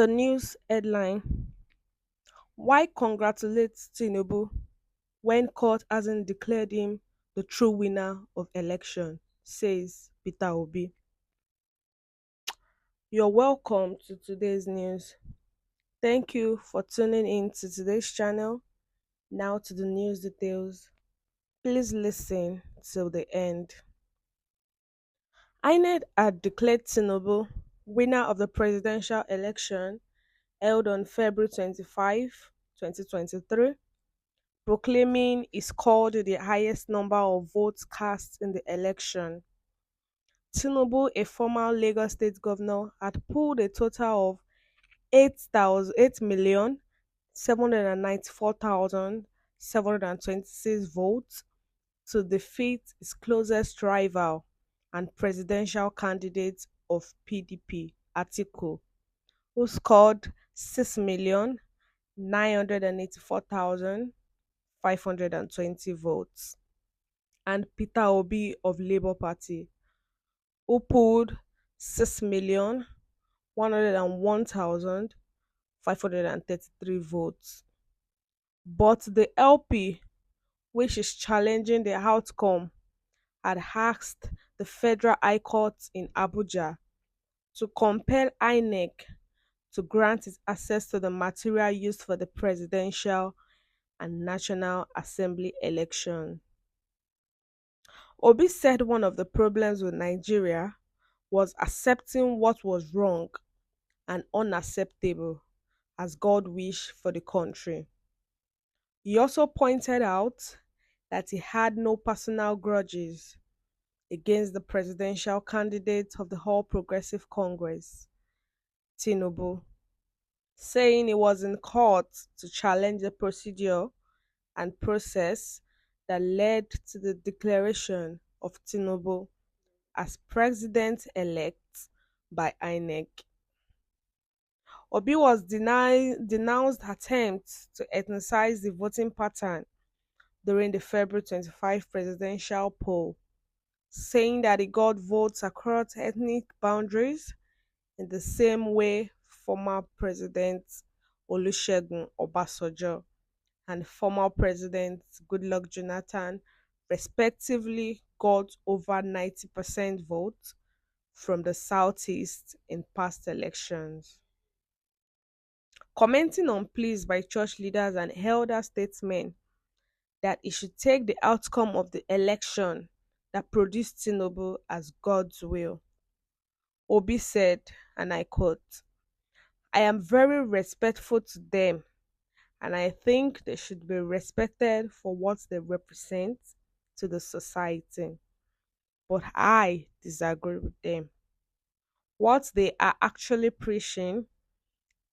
The news headline: Why congratulate Tinubu when court hasn't declared him the true winner of election, says Peter Obi. You're welcome to today's news. Thank you for tuning in to today's channel. Now to the news details. Please listen till the end. INEC had declared Tinubu winner of the presidential election held on February 25, 2023, proclaiming he scored the highest number of votes cast in the election. Tinubu, a former Lagos State governor, had pulled a total of 8,794,726 votes to defeat his closest rival and presidential candidate of PDP, Atiku, who scored 6,984,520 votes, and Peter Obi of Labour Party, who pulled 6,101,533 votes. But the LP, which is challenging the outcome, had asked the Federal High Court in Abuja to compel INEC to grant it access to the material used for the presidential and National Assembly election. Obi said one of the problems with Nigeria was accepting what was wrong and unacceptable as God wished for the country. He also pointed out that he had no personal grudges against the presidential candidate of the All Progressive Congress, Tinubu, saying he was in court to challenge the procedure and process that led to the declaration of Tinubu as president-elect by INEC. Obi was denounced attempts to ethnicize the voting pattern during the February 25 presidential poll, saying that he got votes across ethnic boundaries in the same way former President Olusegun Obasanjo and former President Goodluck Jonathan respectively got over 90% votes from the Southeast in past elections. Commenting on pleas by church leaders and elder statesmen that he should take the outcome of the election that produced Tinubu as God's will, Obi said, and I quote, "I am very respectful to them, and I think they should be respected for what they represent to the society. But I disagree with them. What they are actually preaching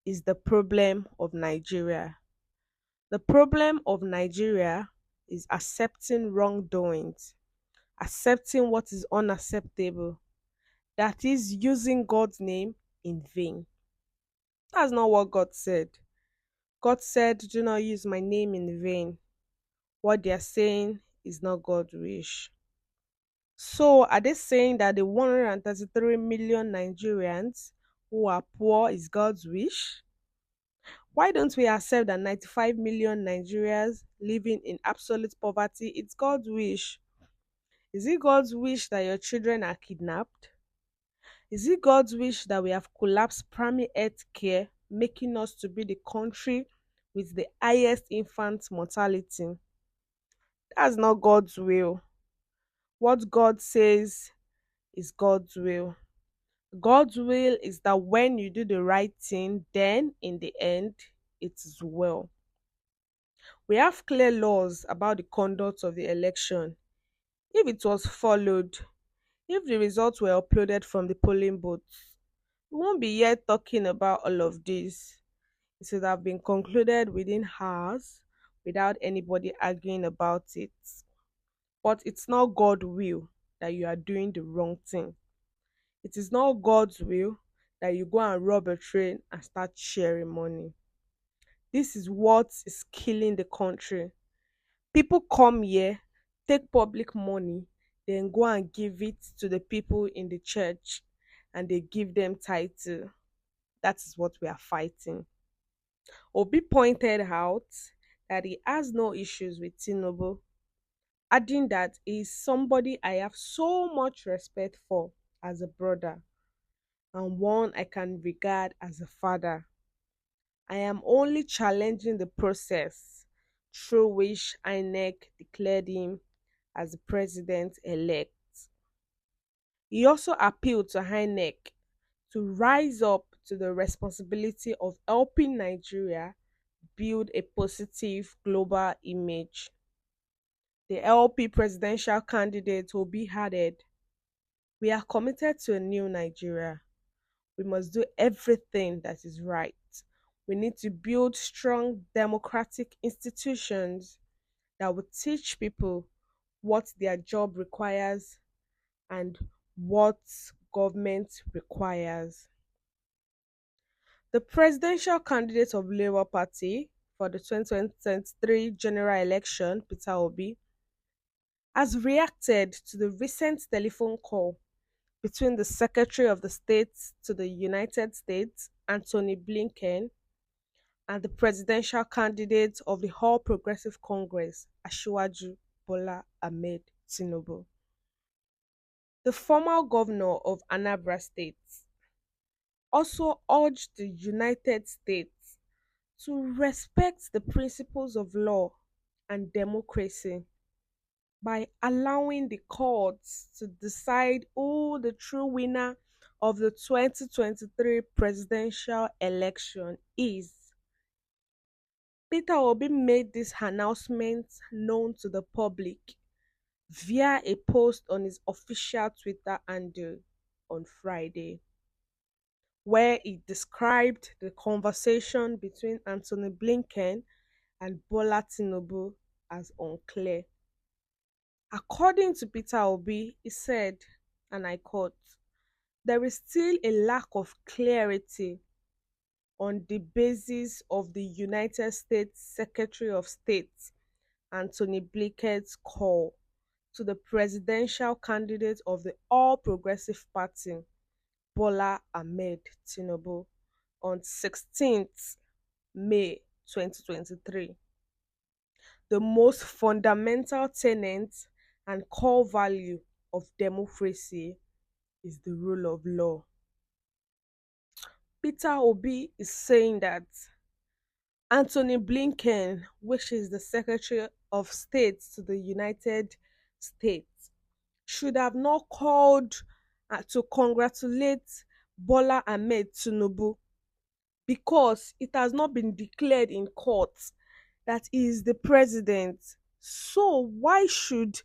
is the problem of Nigeria. The problem of Nigeria is accepting wrongdoings, accepting what is unacceptable, that is, using God's name in vain." That's not what God said. God said, "Do not use my name in vain." What they are saying is not God's wish. So, are they saying that the 133 million Nigerians who are poor is God's wish? Why don't we accept that 95 million Nigerians living in absolute poverty it's God's wish? Is it God's wish that your children are kidnapped? Is it God's wish that we have collapsed primary health care, making us to be the country with the highest infant mortality? That's not God's will. What God says is God's will. God's will is that when you do the right thing, then in the end, it is well. We have clear laws about the conduct of the election. If it was followed, if the results were uploaded from the polling booths, we won't be here talking about all of this. It should have been concluded within hours without anybody arguing about it. But it's not God's will that you are doing the wrong thing. It is not God's will that you go and rob a train and start sharing money. This is what is killing the country. People come here, take public money, then go and give it to the people in the church and they give them title. That is what we are fighting. Obi pointed out that he has no issues with Tinubu, adding that he is somebody I have so much respect for as a brother and one I can regard as a father. I am only challenging the process through which INEC declared him as the president elect. He also appealed to INEC to rise up to the responsibility of helping Nigeria build a positive global image. The LP presidential candidate will be added. We are committed to a new Nigeria. We must do everything that is right. We need to build strong democratic institutions that will teach people what their job requires and what government requires. The presidential candidate of Labour Party for the 2023 general election, Peter Obi, has reacted to the recent telephone call between the Secretary of the State to the United States, Anthony Blinken, and the presidential candidate of the All Progressive Congress, Asiwaju Bola Ahmed Tinubu. The former governor of Anambra State also urged the United States to respect the principles of law and democracy by allowing the courts to decide who the true winner of the 2023 presidential election is. Peter Obi made this announcement known to the public via a post on his official Twitter handle on Friday, where he described the conversation between Anthony Blinken and Bola Tinubu as unclear. According to Peter Obi, he said, and I quote, "There is still a lack of clarity on the basis of the United States Secretary of State Anthony Blinken's call to the presidential candidate of the All Progressive Party, Bola Ahmed Tinubu, on 16th May 2023. The most fundamental tenet and core value of democracy is the rule of law." Peter Obi is saying that Anthony Blinken, which is the Secretary of State to the United States, should have not called to congratulate Bola Ahmed Tinubu because it has not been declared in court that he is the president. So why should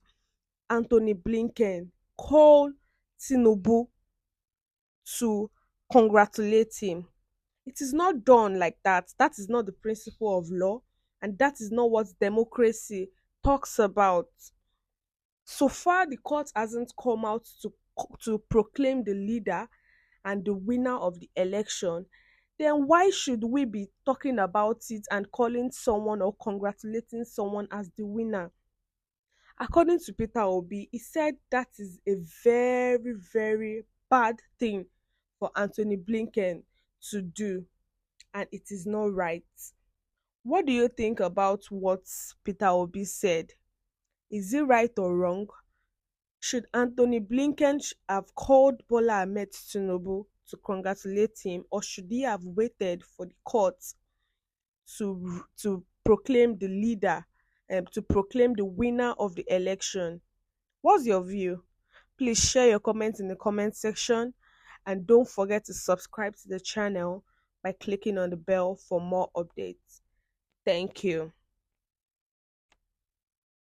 Anthony Blinken call Tinubu to congratulate him? It is not done like that. That is not the principle of law, and that is not what democracy talks about. So far, the court hasn't come out to proclaim the leader and the winner of the election. Then why should we be talking about it and calling someone or congratulating someone as the winner? According to Peter Obi, he said that is a very, very bad thing for Anthony Blinken to do, and it is not right. What do you think about what Peter Obi said? Is it right or wrong? Should Anthony Blinken have called Bola Ahmed Tinubu to congratulate him, or should he have waited for the court to proclaim the leader, to proclaim the winner of the election? What's your view? Please share your comments in the comment section, and don't forget to subscribe to the channel by clicking on the bell for more updates. Thank you.